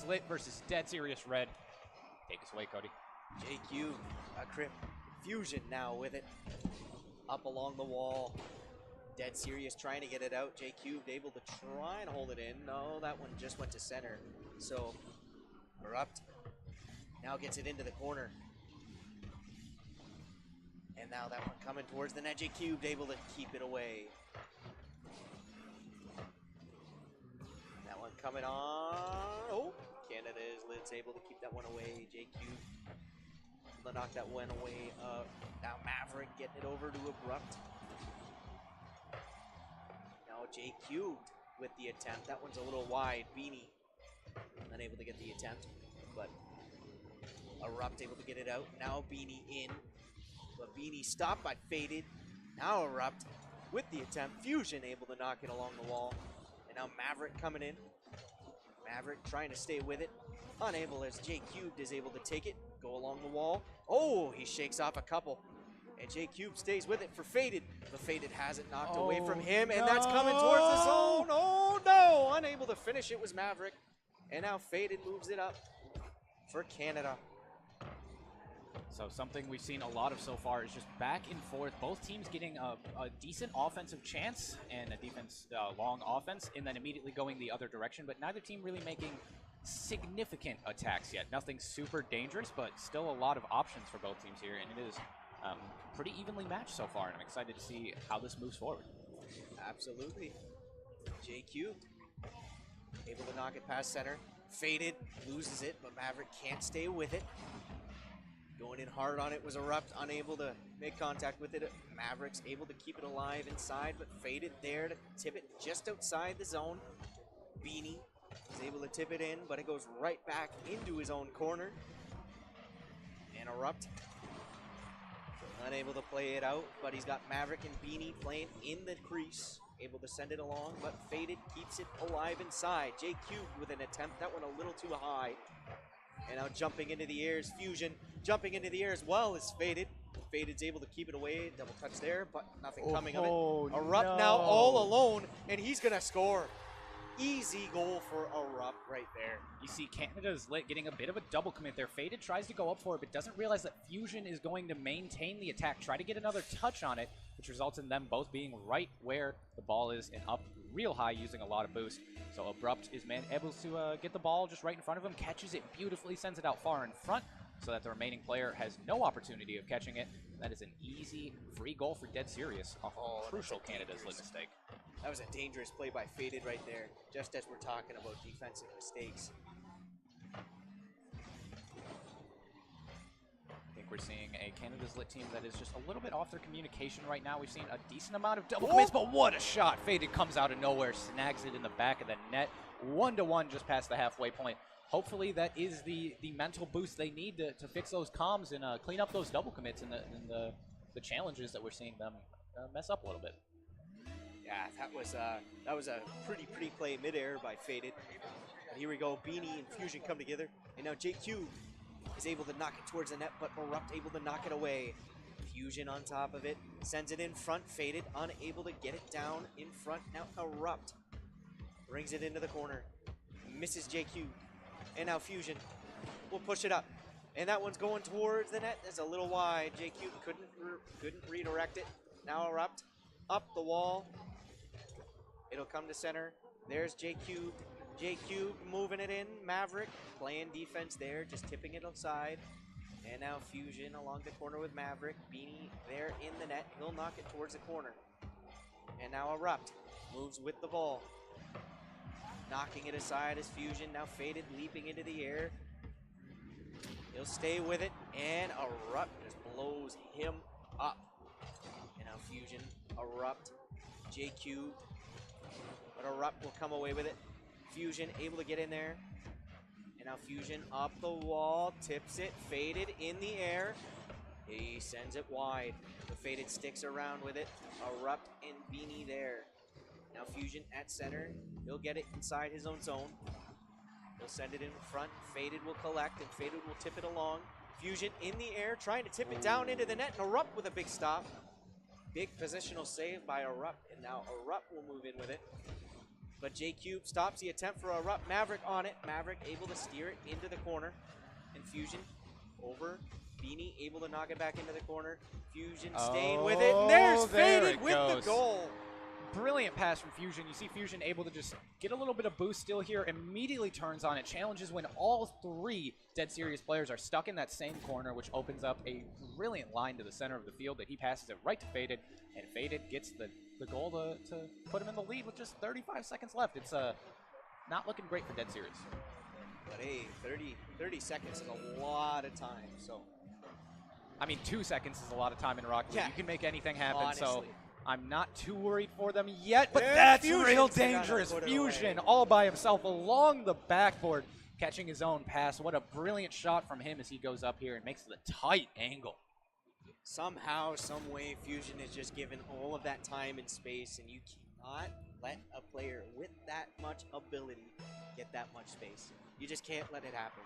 Lit versus Deadserious Red. Take us away, Cody. JQ, a Crypt Fusion now with it. Up along the wall. Deadserious trying to get it out. JQ able to try and hold it in. No, that one just went to center. So, Erupt now gets it into the corner. And now that one coming towards the net. JQ able to keep it away. That one coming on. Oh, Canada's Lid's able to keep that one away. JQ to knock that one away. Now Maverick getting it over to Abrupt. Now JQ with the attempt. That one's a little wide. Beanie unable to get the attempt, but Erupt able to get it out. Now Beanie in, but Beanie stopped by Faded. Now Erupt with the attempt. Fusion able to knock it along the wall. And now Maverick coming in. Maverick trying to stay with it. Unable as J-Cubed is able to take it. Go along the wall. Oh, he shakes off a couple. And J-Cube stays with it for Faded. But Faded has it knocked away from him. And that's coming towards the zone. Oh no! Unable to finish it was Maverick. And now Faded moves it up for Canada. So something we've seen a lot of so far is just back and forth. Both teams getting a decent offensive chance and a defense, long offense, and then immediately going the other direction. But neither team really making significant attacks yet. Nothing super dangerous, but still a lot of options for both teams here. And it is pretty evenly matched so far. And I'm excited to see how this moves forward. Absolutely. JQ able to knock it past center. Faded, loses it, but Maverick can't stay with it. Going in hard on it was Erupt, unable to make contact with it. Maverick's able to keep it alive inside, but Faded there to tip it just outside the zone. Beanie is able to tip it in, but it goes right back into his own corner. And Erupt unable to play it out, but he's got Maverick and Beanie playing in the crease. Able to send it along, but Faded keeps it alive inside. J-Cubed with an attempt, that one a little too high. And now jumping into the air is Fusion. Jumping into the air as well is Faded. Faded's able to keep it away. Double touch there, but nothing coming of it. Erupt now all alone, and he's going to score. Easy goal for Erupt right there. You see Canada's Lit getting a bit of a double commit there. Faded tries to go up for it, but doesn't realize that Fusion is going to maintain the attack. Try to get another touch on it, which results in them both being right where the ball is and up real high using a lot of boost. So Abrupt is able to get the ball just right in front of him, catches it beautifully, sends it out far in front so that the remaining player has no opportunity of catching it. That is an easy free goal for Deadserious off a crucial Canada's Lit mistake. That was a dangerous play by Faded right there, just as we're talking about defensive mistakes. I think we're seeing a Canada's Lit team that is just a little bit off their communication right now. We've seen a decent amount of double commits, but what a shot. Faded comes out of nowhere, snags it in the back of the net. 1-1 just past the halfway point. Hopefully that is the mental boost they need to fix those comms and clean up those double commits and the challenges that we're seeing them mess up a little bit. Yeah, that was a pretty play midair by Faded. And here we go, Beanie and Fusion come together, and now JQ is able to knock it towards the net, but Erupt able to knock it away. Fusion on top of it, sends it in front. Faded unable to get it down in front. Now Erupt brings it into the corner, misses JQ, and now Fusion will push it up, and that one's going towards the net. That's a little wide. JQ couldn't redirect it. Now Erupt up the wall. It'll come to center. There's J-Cube. J-Cube moving it in. Maverick playing defense there, just tipping it outside. And now Fusion along the corner with Maverick. Beanie there in the net. He'll knock it towards the corner. And now Erupt moves with the ball. Knocking it aside as Fusion. Now Faded leaping into the air. He'll stay with it. And Erupt just blows him up. And now Fusion, Erupt, J-Cube. But Erupt will come away with it. Fusion able to get in there. And now Fusion up the wall, tips it, Faded in the air. He sends it wide. The Faded sticks around with it. Erupt and Beanie there. Now Fusion at center. He'll get it inside his own zone. He'll send it in front. Faded will collect, and Faded will tip it along. Fusion in the air, trying to tip it down into the net, and Erupt with a big stop. Big positional save by Erupt, and now Erupt will move in with it. But J-Cube stops the attempt for a Erupt. Maverick on it. Maverick able to steer it into the corner. And Fusion over. Beanie able to knock it back into the corner. Fusion staying with it. And there's Faded with the goal. Brilliant pass from Fusion. You see Fusion able to just get a little bit of boost still here, immediately turns on it. Challenges when all three Deadserious players are stuck in that same corner, which opens up a brilliant line to the center of the field that he passes it right to Faded, and Faded gets the goal to put him in the lead with just 35 seconds left. It's not looking great for Deadserious. But hey, 30 seconds is a lot of time, so. I mean, 2 seconds is a lot of time in Rocket League. Yeah. You can make anything happen, Honestly. so I'm not too worried for them yet, but There's that's Fusion. real dangerous. Put it Fusion away. all by himself along the backboard, catching his own pass. What a brilliant shot from him as he goes up here and makes it a tight angle. Somehow, some way, Fusion is just given all of that time and space, and you cannot let a player with that much ability get that much space. You just can't let it happen.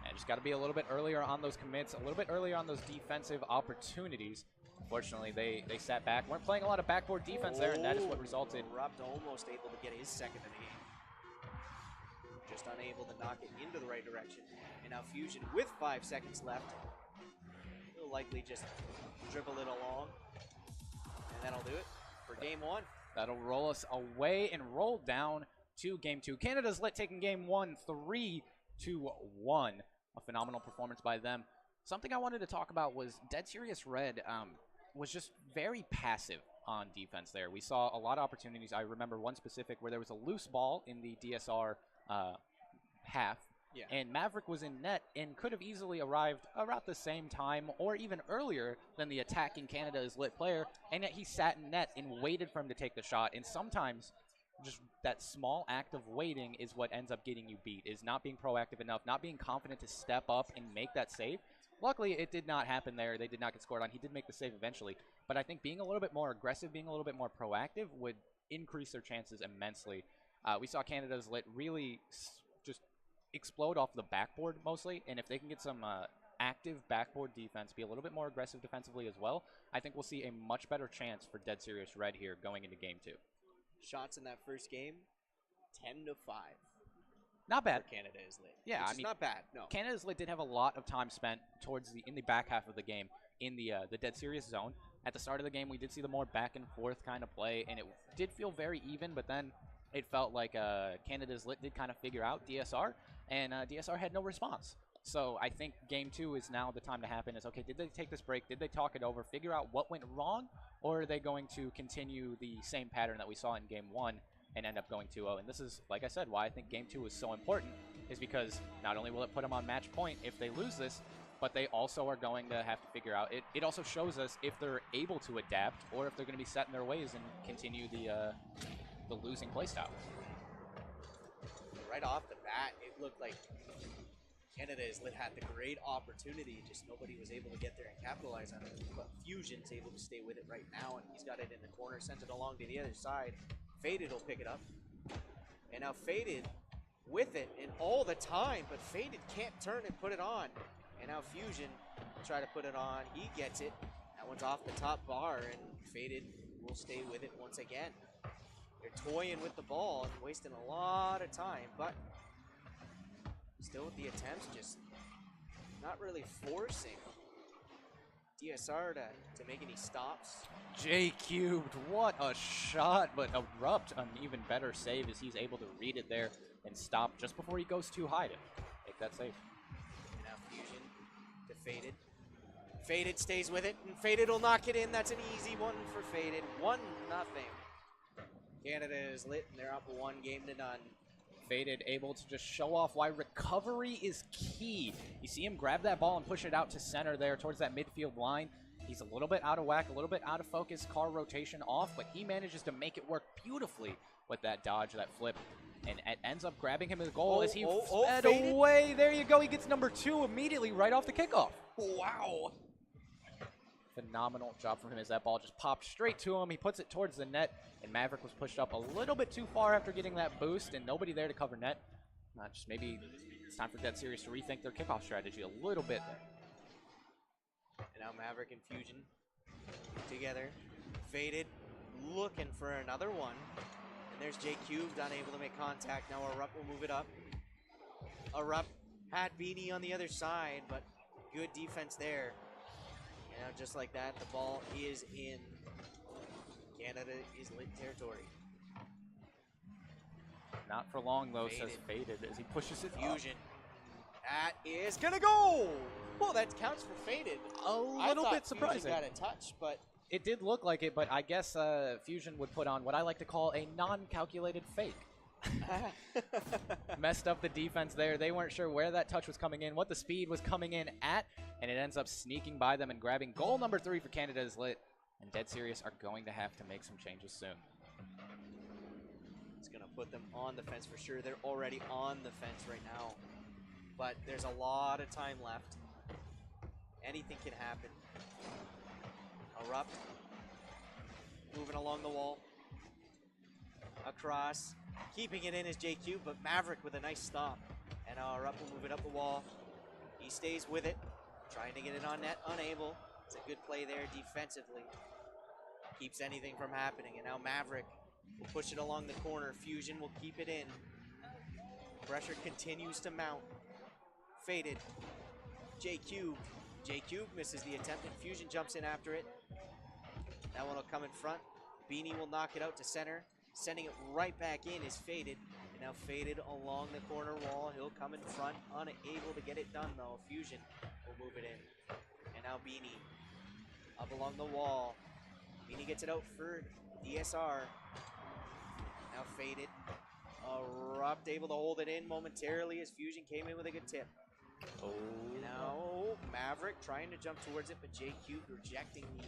And just got to be a little bit earlier on those commits, a little bit earlier on those defensive opportunities. Unfortunately, they sat back. Weren't playing a lot of backboard defense there, and that is what resulted. Erupt almost able to get his second of the game. Just unable to knock it into the right direction. And now Fusion with 5 seconds left. He'll likely just dribble it along. And that'll do it for game one. That'll roll us away and roll down to game two. Canada's Lit taking game one, 3-1. A phenomenal performance by them. Something I wanted to talk about was Deadserious Red was just very passive on defense there. We saw a lot of opportunities. I remember one specific where there was a loose ball in the DSR half, and Maverick was in net and could have easily arrived around the same time or even earlier than the attacking Canada's Lit player, and yet he sat in net and waited for him to take the shot. And sometimes just that small act of waiting is what ends up getting you beat, is not being proactive enough, not being confident to step up and make that save. Luckily, it did not happen there. They did not get scored on. He did make the save eventually. But I think being a little bit more aggressive, being a little bit more proactive would increase their chances immensely. We saw Canada's Lit really just explode off the backboard mostly, and if they can get some active backboard defense, be a little bit more aggressive defensively as well, I think we'll see a much better chance for Deadserious Red here going into game two. Shots in that first game, 10-5. Not bad. Canada is Lit. Yeah, I mean, not bad. No. Canada's Lit did have a lot of time spent in the back half of the game in the Deadserious zone. At the start of the game, we did see the more back and forth kind of play, and it did feel very even. But then it felt like Canada's Lit did kind of figure out DSR, and DSR had no response. So I think game two is now the time to happen. Is okay, did they take this break? Did they talk it over, figure out what went wrong, or are they going to continue the same pattern that we saw in game one and end up going 2-0? And this is, like I said, why I think game two is so important, is because not only will it put them on match point if they lose this, but they also are going to have to figure out, it also shows us if they're able to adapt or if they're going to be set in their ways and continue the losing playstyle. Right off the bat, it looked like Canada's Lit had the great opportunity, just nobody was able to get there and capitalize on it. But Fusion's able to stay with it right now, and he's got it in the corner, sent it along to the other side. Faded will pick it up. And now Faded with it and all the time, but Faded can't turn and put it on. And now Fusion will try to put it on. He gets it. That one's off the top bar, and Faded will stay with it once again. They're toying with the ball and wasting a lot of time, but still with the attempts, just not really forcing DSR to make any stops. J-Cubed, what a shot, but Erupt an even better save as he's able to read it there and stop just before he goes too high to make that save. And now Fusion to Faded. Faded stays with it, and Faded will knock it in. That's an easy one for Faded. 1-0. Canada is Lit, and they're up 1-0. Faded able to just show off why recovery is key. You see him grab that ball and push it out to center there towards that midfield line. He's a little bit out of whack, a little bit out of focus, car rotation off, but he manages to make it work beautifully with that dodge, that flip, and it ends up grabbing him as a goal as he sped away. There you go. He gets number 2 immediately right off the kickoff. Wow. Phenomenal job from him as that ball just popped straight to him. He puts it towards the net, and Maverick was pushed up a little bit too far after getting that boost, and nobody there to cover net. Just maybe it's time for Deadserious to rethink their kickoff strategy a little bit there. And now Maverick and Fusion together. Faded looking for another one. And And there's J Cubed, unable to make contact. Now Erupt will move it up. Erupt had Beanie on the other side, but good defense there. And now just like that, the ball is in. Canada is lit territory. Not for long, though, Faded. says Faded as he pushes it Fusion. That is going to go. Well, that counts for Faded. A little bit surprising. Fusion got a touch, but it did look like it, but I guess Fusion would put on what I like to call a non-calculated fake. Messed up the defense there. They weren't sure where that touch was coming in, what the speed was coming in at, and it ends up sneaking by them and grabbing goal number 3 for Canada is lit. And Deadserious are going to have to make some changes soon. It's going to put them on the fence for sure. They're already on the fence right now. But there's a lot of time left. Anything can happen. Erupt. Moving along the wall. Across. Keeping it in is JQ, but Maverick with a nice stop. And now Erupt will move it up the wall. He stays with it. Trying to get it on net. Unable. It's a good play there defensively. Keeps anything from happening. And now Maverick will push it along the corner. Fusion will keep it in. Pressure continues to mount. Faded. J-Cube. J-Cube misses the attempt, and Fusion jumps in after it. That one will come in front. Beanie will knock it out to center. Sending it right back in is Faded. And now Faded along the corner wall. He'll come in front. Unable to get it done, though. Fusion will move it in. And now Beanie. Up along the wall. Beanie gets it out for DSR. Now Faded. Erupt able to hold it in momentarily as Fusion came in with a good tip. Oh. Now Maverick trying to jump towards it, but J-Cube rejecting the...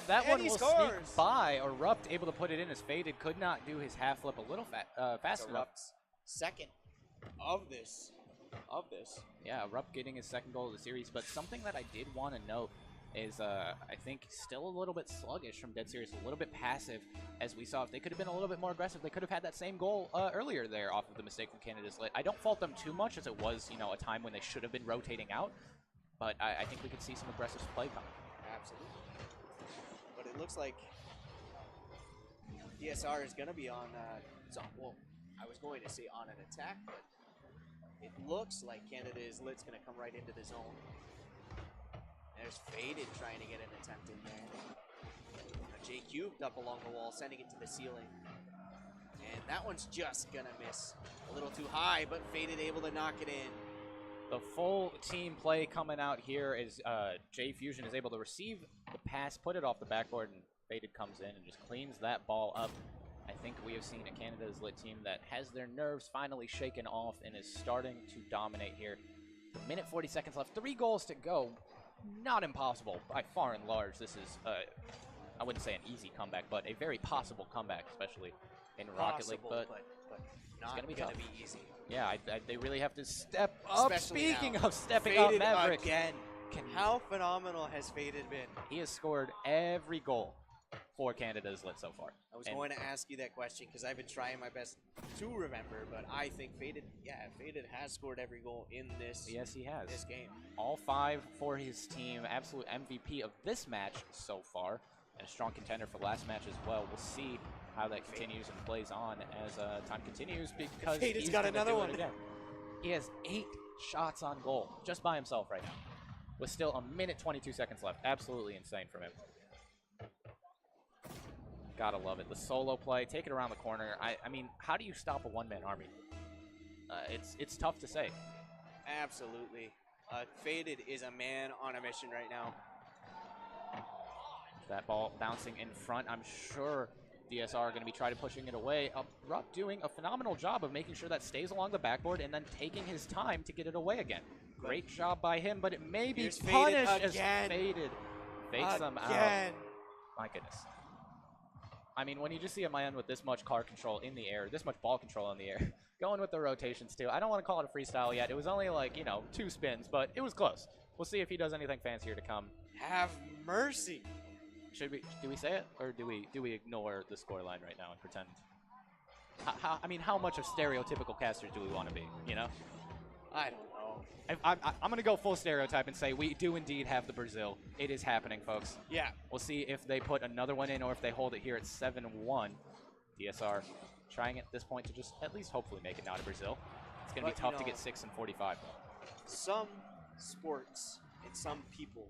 That one will scores. sneak by. Erupt able to put it in as Faded could not do his half flip a little fast enough. Erupt's second of this. Yeah, Erupt getting his second goal of the series, but something that I did want to note is I think still a little bit sluggish from Deadserious, a little bit passive, as we saw. If they could have been a little bit more aggressive, they could have had that same goal earlier there off of the mistake from Canada's lit. I don't fault them too much, as it was, you know, a time when they should have been rotating out, but I think we could see some aggressive play coming. Absolutely. But it looks like DSR is going to be on, well, I was going to say on an attack, but it looks like Canada is lit's going to come right into the zone. There's Faded trying to get an attempt in there. J-Cubed up along the wall, sending it to the ceiling. And that one's just going to miss. A little too high, but Faded able to knock it in. The full team play coming out here is J-Fusion is able to receive the pass, put it off the backboard, and Faded comes in and just cleans that ball up. I think we have seen a Canada's lit team that has their nerves finally shaken off and is starting to dominate here. A minute 40 seconds left, 3 goals to go. Not impossible by far and large. This is, I wouldn't say an easy comeback, but a very possible comeback, especially in Rocket League. But not going to be easy. Yeah, they really have to step up. Especially Speaking now. of stepping Faded up, Maverick. Again. How phenomenal has Faded been? He has scored every goal for Canada's lit so far. I was going to ask you that question because I've been trying my best to remember, but I think Faded has scored every goal in this. Yes, he has. This game. All 5 for his team. Absolute MVP of this match so far, and a strong contender for last match as well. We'll see how that continues and plays on as time continues, because Faded's he's got gonna another do one it again. He has 8 shots on goal just by himself right now, with still a minute 22 seconds left. Absolutely insane from him. Gotta love it. The solo play, take it around the corner. I mean, how do you stop a one-man army? It's tough to say. Absolutely. Faded is a man on a mission right now. That ball bouncing in front. I'm sure DSR are going to be trying to pushing it away. Rupp doing a phenomenal job of making sure that stays along the backboard and then taking his time to get it away again. Great job by him, but it may be punished as Faded fakes them out. My goodness. I mean, when you just see a man with this much car control in the air, this much ball control in the air, going with the rotations too. I don't want to call it a freestyle yet. It was only like, 2 spins, but it was close. We'll see if he does anything fancier to come. Have mercy. Do we say it, or do we ignore the scoreline right now and pretend? I mean, how much of stereotypical casters do we want to be, I don't know. I'm going to go full stereotype and say we do indeed have the Brazil. It is happening, folks. Yeah. We'll see if they put another one in or if they hold it here at 7-1. DSR trying at this point to just at least hopefully make it now to Brazil. It's going to be tough to get 6 and 45. Some sports and some people,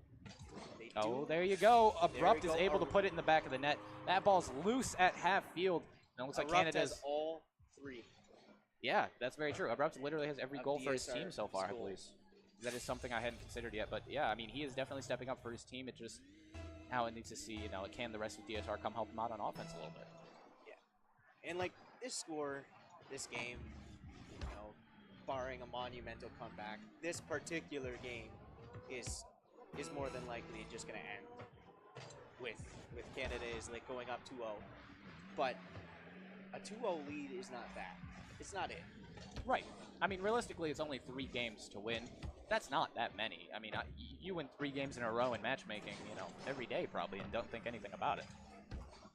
there you go. Abrupt is able to put it in the back of the net. That ball's loose at half field. And it looks like Canada's has all 3. Yeah, that's very true. Abrupt literally has every goal for his DSR team so far, I believe. That is something I hadn't considered yet. But yeah, I mean, he is definitely stepping up for his team. It just now it needs to see, can the rest of DSR come help him out on offense a little bit. Yeah. And like this score, this game, barring a monumental comeback, this particular game is more than likely just going to end with Canada is like going up 2-0. But a 2-0 lead is not that. It's not it. Right. I mean, realistically, it's only 3 games to win. That's not that many. I mean, you win 3 games in a row in matchmaking, every day probably, and don't think anything about it.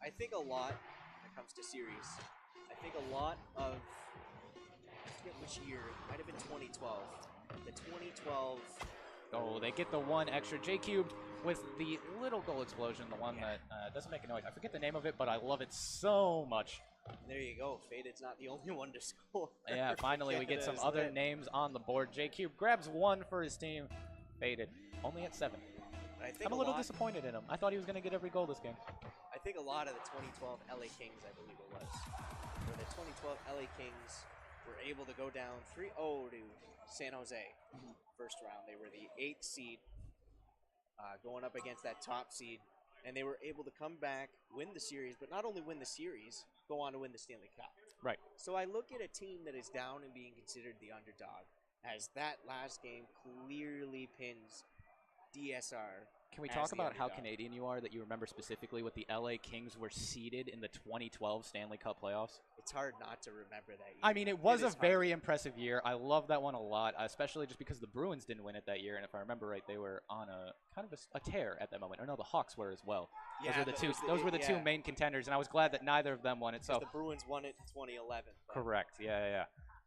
I think a lot when it comes to series. I think a lot of, I forget which year, it might have been 2012. The 2012. Oh, they get the 1 extra. J-Cubed with the little goal explosion, the one that doesn't make a noise. I forget the name of it, but I love it so much. There you go. Faded's not the only one to score. Yeah, finally we get some other names on the board. J-Cube grabs 1 for his team. Faded, only at 7. I'm a little disappointed in him. I thought he was going to get every goal this game. I think a lot of the 2012 LA Kings, I believe it was, where the 2012 LA Kings were able to go down 3-0 to San Jose. First round, they were the 8th seed, going up against that top seed, and they were able to come back, win the series, but not only win the series, go on to win the Stanley Cup. Right. So I look at a team that is down and being considered the underdog, as that last game clearly pins DSR. Can we talk about how Canadian you are that you remember specifically what the LA Kings were seeded in the 2012 Stanley Cup playoffs? It's hard not to remember that year. I mean, it was a very impressive year. I love that one a lot, especially just because the Bruins didn't win it that year. And if I remember right, they were on a kind of a tear at that moment. Or no, the Hawks were as well. Yeah, those were the two main contenders, and I was glad that neither of them won it. So the Bruins won it in 2011. Correct. Yeah.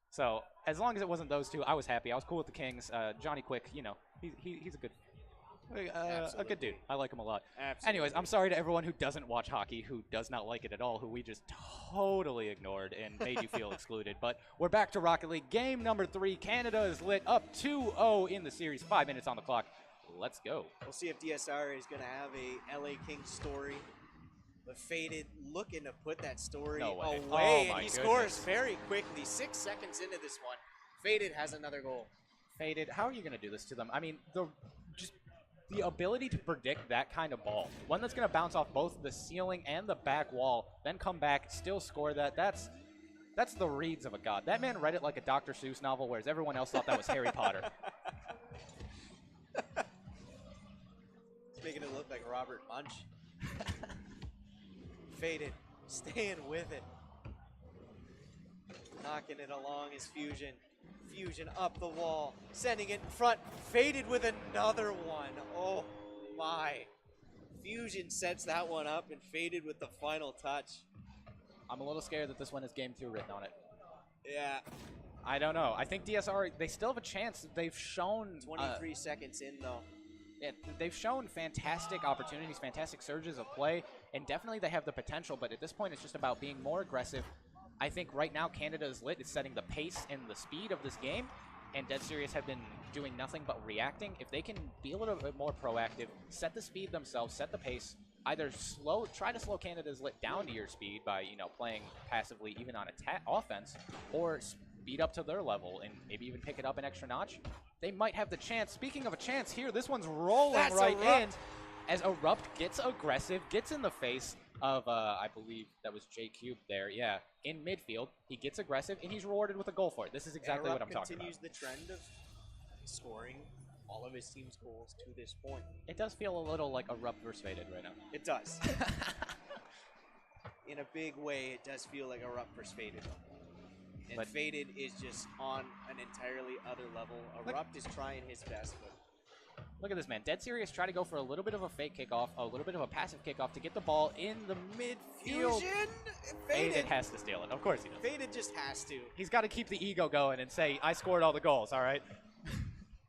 So as long as it wasn't those two, I was happy. I was cool with the Kings. Johnny Quick, he's a good dude. I like him a lot. Absolutely. Anyways, I'm sorry to everyone who doesn't watch hockey, who does not like it at all, who we just totally ignored and made you feel excluded. But we're back to Rocket League. Game number 3. Canada is lit up 2-0 in the series. 5 minutes on the clock. Let's go. We'll see if DSR is going to have a LA Kings story. But Faded looking to put that story away. And he scores very quickly. 6 seconds into this one. Faded has another goal. Faded, how are you going to do this to them? I mean, the ability to predict that kind of ball, one that's going to bounce off both the ceiling and the back wall, then come back, still score that's the reads of a god. That man read it like a Dr. Seuss novel, whereas everyone else thought that was Harry Potter. It's making it look like Robert Munch. Faded, staying with it. Knocking it along is Fusion. Fusion up the wall, sending it in front. Faded with another one. Oh my. Fusion sets that one up and Faded with the final touch. I'm a little scared that this one has game 2 written on it. Yeah. I don't know. I think DSR, they still have a chance. They've shown 23 seconds in though. Yeah, they've shown fantastic opportunities, fantastic surges of play, and definitely they have the potential, but at this point it's just about being more aggressive. I think right now Canada is lit. It's setting the pace and the speed of this game, and Deadserious have been doing nothing but reacting. If they can be a little bit more proactive, set the speed themselves, set the pace, either try to slow Canada's lit down to your speed by, playing passively even on offense, or speed up to their level and maybe even pick it up an extra notch, they might have the chance. Speaking of a chance here, this one's rolling in as Erupt gets aggressive, gets in the face of, I believe that was J-Cube there, yeah, in midfield. He gets aggressive, and he's rewarded with a goal for it. This is exactly what I'm talking about. Continues the trend of scoring all of his team's goals to this point. It does feel a little like Erupt versus Faded right now. It does. In a big way, it does feel like Erupt versus Faded. And Faded is just on an entirely other level. Erupt is trying his best, but look at this, man. Deadserious try to go for a little bit of a fake kickoff, a little bit of a passive kickoff to get the ball in the midfield. Fusion! Faded has to steal it. Of course he does. Faded just has to. He's got to keep the ego going and say, I scored all the goals, all right?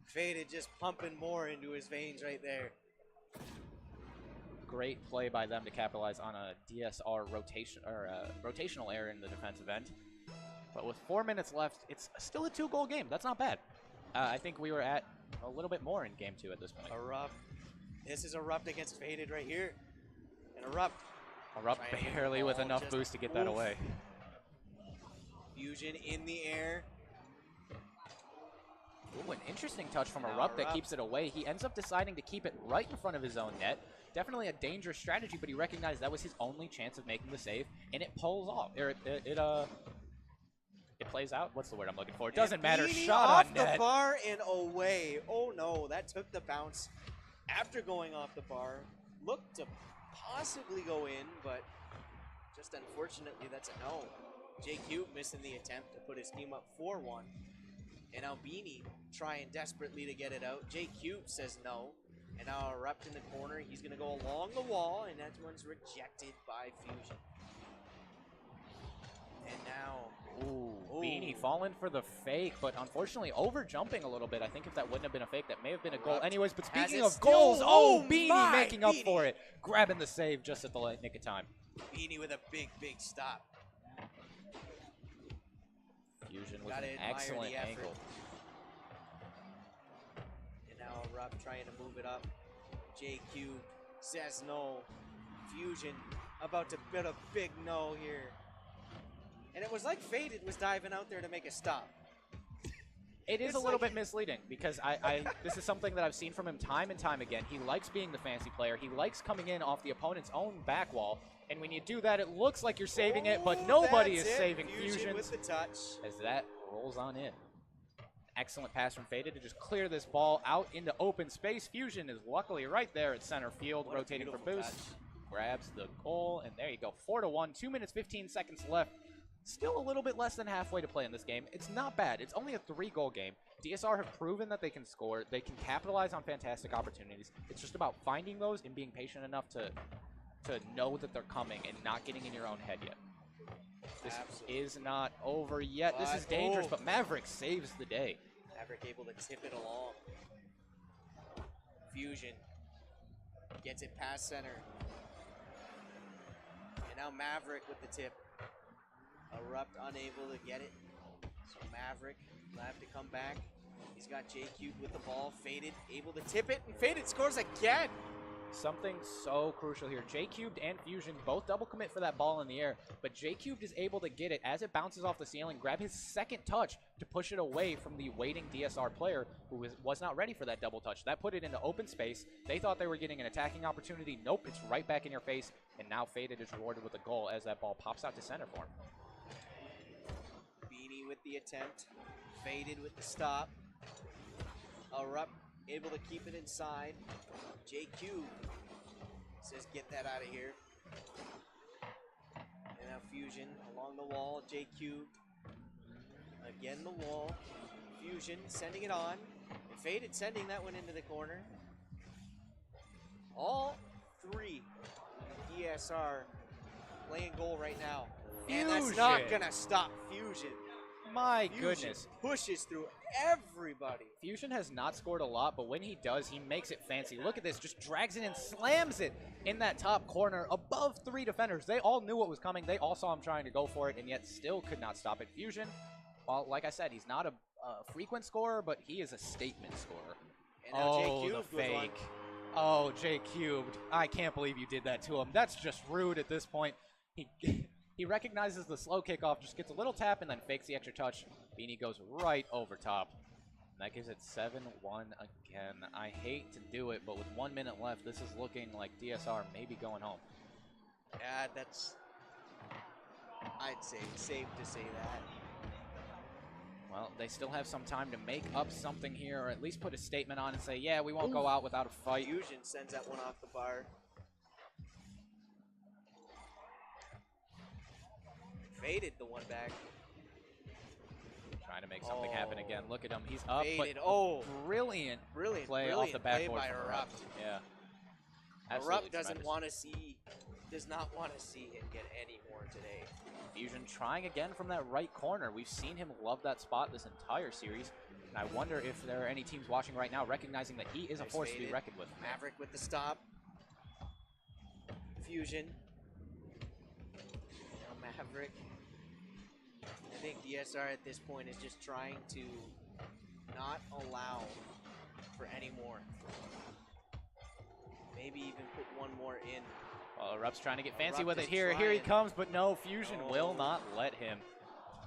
Faded just pumping more into his veins right there. great play by them to capitalize on a DSR rotational error in the defensive end. But with 4 minutes left, it's still a 2-goal game. That's not bad. I think we were at a little bit more in game 2 at this point. Erupt. This is Erupt against Faded right here. And Erupt. Erupt barely with enough boost to get that away. Fusion in the air. Ooh, an interesting touch from Erupt that keeps it away. He ends up deciding to keep it right in front of his own net. Definitely a dangerous strategy, but he recognized that was his only chance of making the save, and it pulls off. It plays out. What's the word I'm looking for? It doesn't matter. Shot off on the net. bar and away. Oh no, that took the bounce after going off the bar. Looked to possibly go in, but just unfortunately that's a no. JQ missing the attempt to put his team up 4-1. And now Beanie trying desperately to get it out. JQ says no. And now Erupt in the corner. He's going to go along the wall, and that one's rejected by Fusion. And now... Ooh, Beanie falling for the fake, but unfortunately over-jumping a little bit. I think if that wouldn't have been a fake, that may have been a goal. Anyways, but speaking of goals, Beanie making up for it. Grabbing the save just at the nick of time. Beanie with a big, big stop. Fusion with an excellent angle. And now Erupt trying to move it up. JQ says no. Fusion about to bid a big no here. And it was like Faded was diving out there to make a stop. It is a little bit misleading because this is something that I've seen from him time and time again. He likes being the fancy player. He likes coming in off the opponent's own back wall. And when you do that, it looks like you're saving it, but nobody is saving Fusion with the touch. As that rolls on in. Excellent pass from Faded to just clear this ball out into open space. Fusion is luckily right there at center field, rotating for boost. Touch. Grabs the goal, and there you go. 4-1, 2 minutes, 15 seconds left. Still a little bit less than halfway to play in this game. It's not bad. It's only a 3-goal game. DSR have proven that they can score. They can capitalize on fantastic opportunities. It's just about finding those and being patient enough to know that they're coming and not getting in your own head yet. This is not over yet. This is dangerous, but Maverick saves the day. Maverick able to tip it along. Fusion gets it past center. And now Maverick with the tip. Erupt unable to get it. So Maverick will have to come back. He's got J-Cubed with the ball. Faded, able to tip it, and Faded scores again. Something so crucial here. J-Cubed and Fusion both double commit for that ball in the air, but J-Cubed is able to get it as it bounces off the ceiling, grab his second touch to push it away from the waiting DSR player who was not ready for that double touch. That put it into open space. They thought they were getting an attacking opportunity. Nope, it's right back in your face, and now Faded is rewarded with a goal as that ball pops out to center for him. Beanie with the attempt. Faded with the stop. Erupt able to keep it inside. JQ says get that out of here. And now Fusion along the wall. JQ again the wall. Fusion sending it on. And Faded sending that one into the corner. All three DSR playing goal right now. Fusion. And that's not going to stop Fusion. My goodness. Pushes through everybody. Fusion has not scored a lot, but when he does, he makes it fancy. Look at this, just drags it and slams it in that top corner above 3 defenders. They all knew what was coming. They all saw him trying to go for it, and yet still could not stop it. Fusion, well, like I said, he's not a frequent scorer, but he is a statement scorer. And now the fake. Oh, J-Cubed. I can't believe you did that to him. That's just rude at this point. He recognizes the slow kickoff, just gets a little tap, and then fakes the extra touch. Beanie goes right over top. And that gives it 7-1 again. I hate to do it, but with 1 minute left, this is looking like DSR may be going home. Yeah, that's, I'd say, safe to say that. Well, they still have some time to make up something here, or at least put a statement on and say, yeah, we won't go out without a fight. Fusion sends that one off the bar. Faded the one back. Trying to make something happen again. Look at him. He's up, Faded. but brilliant play off the backboard by from Erupt. Yeah. Erupt does not want to see him get any more today. Fusion trying again from that right corner. We've seen him love that spot this entire series. And I wonder if there are any teams watching right now recognizing that he is a force to be reckoned with. Maverick with the stop. Fusion. Now Maverick. I think DSR at this point is just trying to not allow for any more. Maybe even put one more in. Well, Erupt's trying to get fancy Erupt with it is here. Here he trying. comes, but no, Fusion will No. not let him.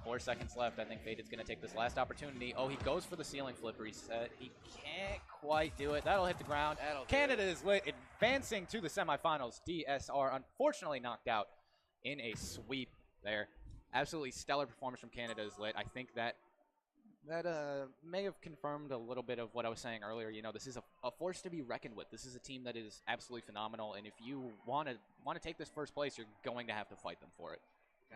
4 seconds left. I think Faded's going to take this last opportunity. Oh, he goes for the ceiling flip reset. He can't quite do it. That'll hit the ground. That'll do Canada it. is lit, advancing to the semifinals. DSR unfortunately knocked out in a sweep there. Absolutely stellar performance from Canada is lit. I think that may have confirmed a little bit of what I was saying earlier. You know, this is a force to be reckoned with. This is a team that is absolutely phenomenal, and if you want to take this first place, you're going to have to fight them for it.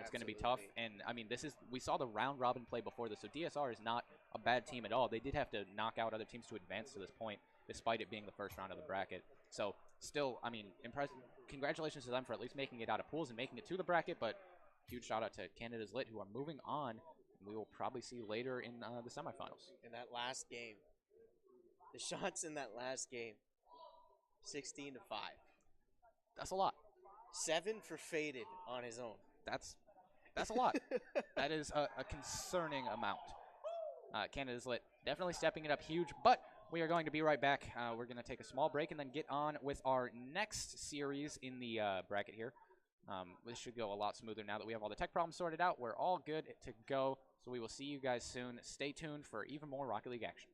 It's going to be tough, and I mean, we saw the round robin play before this, so DSR is not a bad team at all. They did have to knock out other teams to advance to this point, despite it being the first round of the bracket. So, still, I mean, impressive. Congratulations to them for at least making it out of pools and making it to the bracket, but huge shout out to Canada's Lit, who are moving on. We will probably see later in the semifinals. In that last game, the shots in that last game, 16-5. That's a lot. 7 for Faded on his own. That's a lot. That is a concerning amount. Canada's Lit definitely stepping it up huge, but we are going to be right back. We're going to take a small break and then get on with our next series in the bracket here. This should go a lot smoother now that we have all the tech problems sorted out. We're all good to go, so we will see you guys soon. Stay tuned for even more Rocket League action.